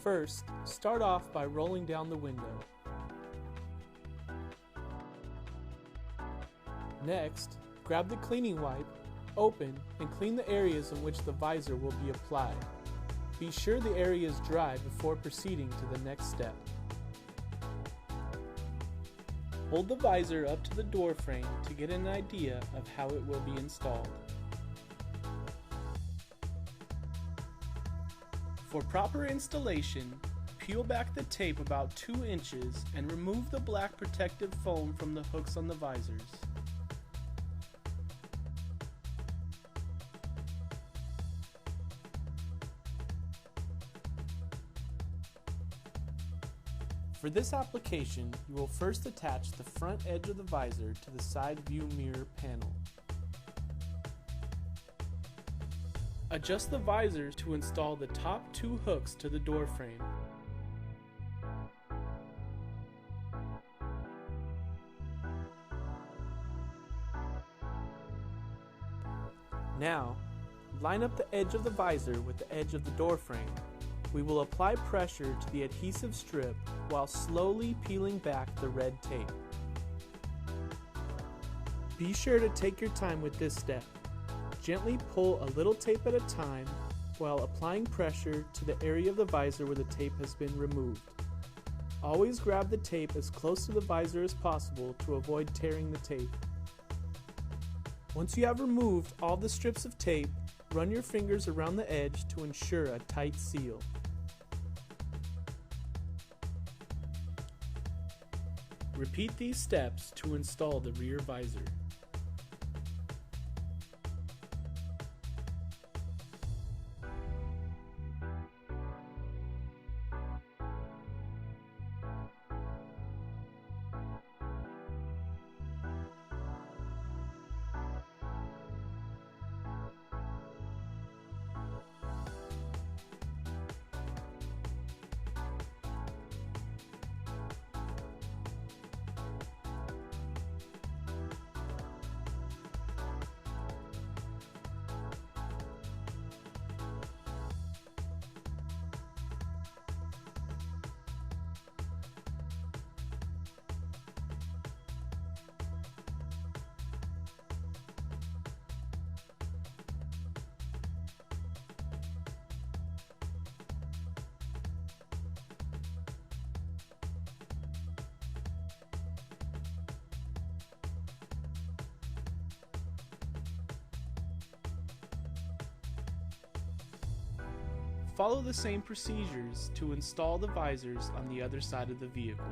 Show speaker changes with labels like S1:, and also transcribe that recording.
S1: First, start off by rolling down the window. Next, grab the cleaning wipe, open, and clean the areas in which the visor will be applied. Be sure the area is dry before proceeding to the next step. Hold the visor up to the door frame to get an idea of how it will be installed. For proper installation, peel back the tape about 2 inches and remove the black protective foam from the hooks on the visors. For this application, you will first attach the front edge of the visor to the side view mirror panel. Adjust the visors to install the top 2 hooks to the door frame. Now, line up the edge of the visor with the edge of the door frame. We will apply pressure to the adhesive strip while slowly peeling back the red tape. Be sure to take your time with this step. Gently pull a little tape at a time while applying pressure to the area of the visor where the tape has been removed. Always grab the tape as close to the visor as possible to avoid tearing the tape. Once you have removed all the strips of tape, run your fingers around the edge to ensure a tight seal. Repeat these steps to install the rear visor. Follow the same procedures to install the visors on the other side of the vehicle.